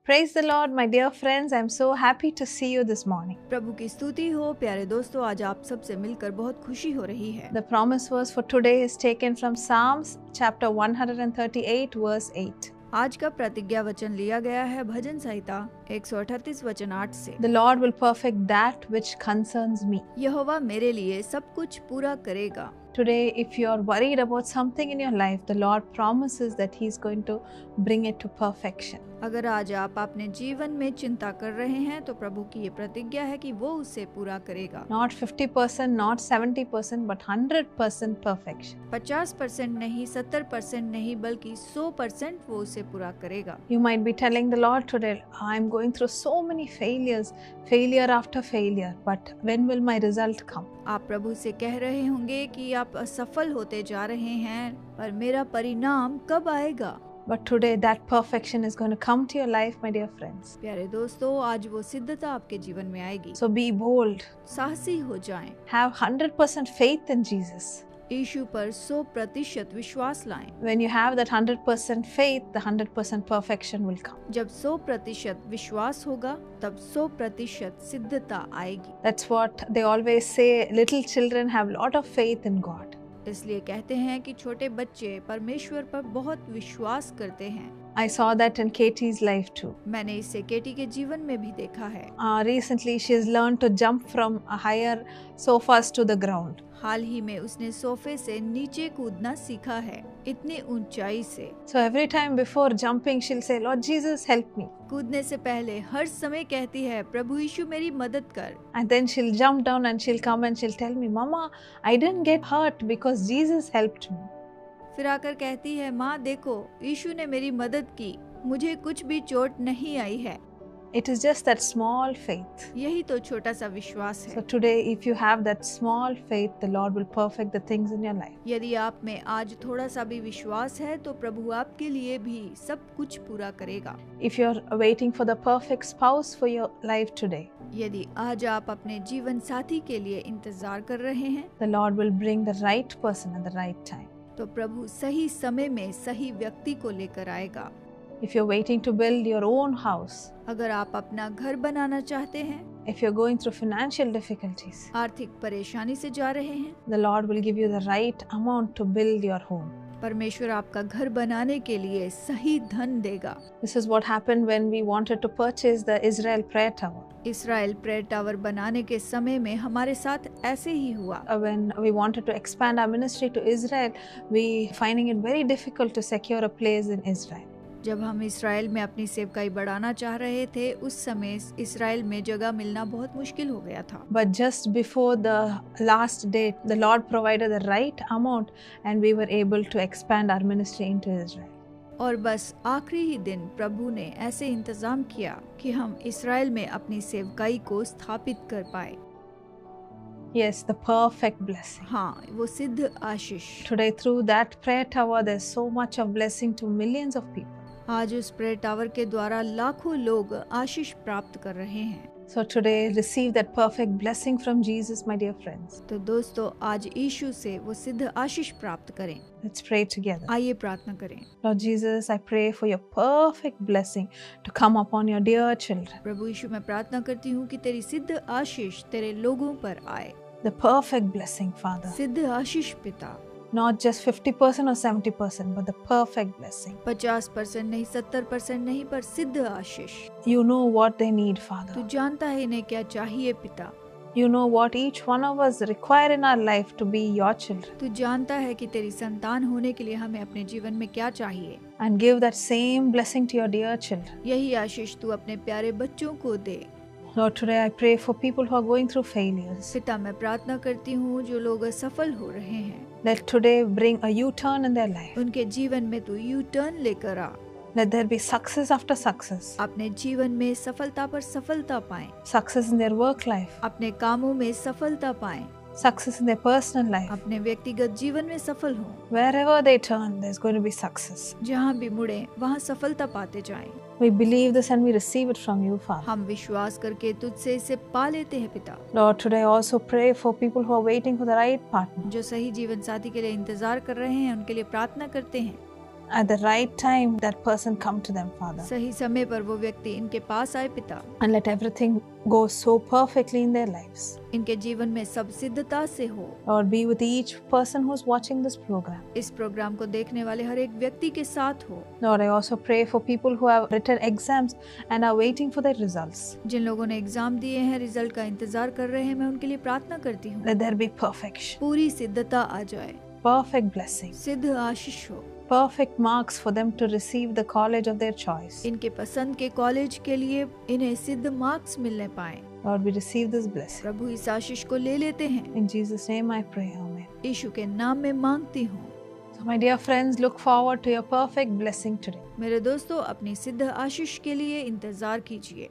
Praise the Lord, my dear friends. I'm so happy to see you this morning. प्रभु की स्तुति हो प्यारे दोस्तों, आज आप सबसे मिलकर बहुत खुशी हो रही है। The promise verse for today is taken from Psalms chapter 138 verse 8. आज का प्रतिज्ञा वचन लिया गया है भजन संहिता 138 वचन 8 से। The Lord will perfect that which concerns me. यहोवा मेरे लिए सब कुछ पूरा करेगा। Today, if you are worried about something in your life, the Lord promises that He is going to bring it to perfection. अगर आज आप अपने जीवन में चिंता कर रहे हैं तो प्रभु की ये प्रतिज्ञा है कि वो उसे पूरा करेगा। Not 50%, not 70%, but 100% perfection. 50% नहीं, 70% नहीं, बल्कि 100% वो उसे पूरा करेगा। You might be telling the Lord today, I'm going through so many failures, failure after failure, but when will my result come? आप प्रभु से कह रहे होंगे कि आप असफल होते जा रहे हैं, पर मेरा परिणाम कब आएगा? But today that perfection is going to come to your life, my dear friends. प्यारे दोस्तों, आज वो सिद्धता आपके जीवन में आएगी। So be bold. साहसी हो जाएं। Have 100% faith in Jesus. यीशु पर 100% विश्वास लाएं। When you have that 100% faith, the 100% perfection will come. जब 100% विश्वास होगा, तब 100% सिद्धता आएगी। That's what they always say. Little children have a lot of faith in God. इसलिए कहते हैं कि छोटे बच्चे परमेश्वर पर बहुत विश्वास करते हैं। I saw that in Katie's life too. मैंने इसे केटी के जीवन में भी देखा है। Recently, she has learned to jump from a higher sofas to the ground. हाल ही में उसने सोफे से नीचे कूदना सीखा है, इतनी ऊंचाई से। So every time before jumping, she'll say, Lord Jesus, help me. कूदने से पहले हर समय कहती है, प्रभु यीशु मेरी मदद कर। And then she'll jump down and she'll come and she'll tell me, Mama, I didn't get hurt because Jesus helped me. फिर आकर कहती है, माँ देखो, यीशु ने मेरी मदद की, मुझे कुछ भी चोट नहीं आई है। It is just that small faith. यही तो छोटा सा विश्वास है। So today, if you have that small faith, the Lord will perfect the things in your life. यदि आप में आज थोड़ा सा भी विश्वास है तो प्रभु आपके लिए भी सब कुछ पूरा करेगा। If you're waiting for the perfect spouse for your life today, यदि आज आप अपने जीवन साथी के लिए इंतजार कर रहे हैं, the Lord will bring the right person at the right time. तो प्रभु सही समय में सही व्यक्ति को लेकर आएगा। If you're waiting to build your own house, अगर आप अपना घर बनाना चाहते हैं, if you're going through financial difficulties, आर्थिक परेशानी से जा रहे हैं, the Lord will give you the right amount to build your home. परमेश्वर आपका घर बनाने के लिए सही धन देगा। This is what happened when we wanted to purchase the Israel Prayer Tower. Israel prayer tower बनाने के समय में हमारे साथ ऐसे ही हुआ। When we wanted to expand our ministry to Israel, we finding it very difficult to secure a place in Israel. जब हम इस्राएल में अपनी सेवकाई बढ़ाना चाह रहे थे, उस समय इस्राएल में जगह मिलना बहुत मुश्किल हो गया था। But just before the last date, the Lord provided the right amount and we were able to expand our ministry into Israel. और बस आखिरी ही दिन प्रभु ने ऐसे इंतजाम किया कि हम इस्राएल में अपनी सेवकाई को स्थापित कर पाए। Yes, the perfect blessing. हाँ, वो सिद्ध आशीष। Today through that prayer tower, there's so much of blessing to millions of people. आज उस प्रेयर टावर के द्वारा लाखों लोग आशीष प्राप्त कर रहे हैं। So today receive that perfect blessing from Jesus, my dear friends. तो दोस्तों, आज यीशु से वो सिद्ध आशीष प्राप्त करें। Let's pray together. आइए प्रार्थना करें। Lord Jesus, I pray for your perfect blessing to come upon your dear children. प्रभु यीशु, मैं प्रार्थना करती हूँ कि तेरी सिद्ध आशीष तेरे लोगों पर आए। The perfect blessing, Father. सिद्ध आशीष पिता। Not just 50% or 70%, but the perfect blessing. 50% नहीं, 70% नहीं, पर सिद्ध आशीष। You know what they need, तू Father. जानता है इन्हें क्या चाहिए पिता। You know what each one of us require in our life to be your children. तू जानता है कि तेरी संतान होने के लिए हमें अपने जीवन में क्या चाहिए। And give that same blessing to your dear children. यही आशीष तू अपने प्यारे बच्चों को दे। Lord, today I pray for people who are going through failures. पिता, मैं प्रार्थना करती हूँ जो लोग असफल हो रहे हैं, Let today bring a U-turn in their life. उनके जीवन में तू यू टर्न लेकर आ। Let there be success after success. अपने जीवन में सफलता पर सफलता पाएं, Success in their work life. अपने कामों में सफलता पाएं, Success in their personal life. अपने व्यक्तिगत जीवन में सफल हों। Wherever they turn, there's going to be success. जहाँ भी मुड़े वहाँ सफलता पाते जाएं। We believe this and we receive it from you, Father. हम विश्वास करके तुझसे इसे पा लेते हैं पिता। Lord, today I also pray for people who are waiting for the right partner. जो सही जीवन साथी के लिए इंतजार कर रहे हैं, उनके लिए प्रार्थना करते हैं। at the right time that person come to them, Father, सही समय पर वो व्यक्ति इनके पास आए पिता, and let everything go so perfectly in their lives. इनके जीवन में सब सिद्धता से हो। Lord, be with each person who's watching this program. इस प्रोग्राम को देखने वाले हर एक व्यक्ति के साथ हो। Lord, I also pray for people who have written exams and are waiting for their results. जिन लोगों ने एग्जाम दिए हैं, रिजल्ट का इंतजार कर रहे हैं, मैं उनके लिए प्रार्थना करती हूँ। Let there be perfection, पूरी सिद्धता आ जाए, perfect blessing, सिद्ध आशीष हो, perfect marks for them to receive the college of their choice. इनके पसंद के कॉलेज के लिए इन्हें सिद्ध मार्क्स मिलने पाए। Lord, we receive this blessing. प्रभु इस आशीष को ले लेते हैं। In Jesus' name I pray, Amen. यीशु के नाम में मांगती हूँ। So my dear friends, look forward to your perfect blessing today. मेरे दोस्तों, अपनी सिद्ध आशीष के लिए इंतजार कीजिए।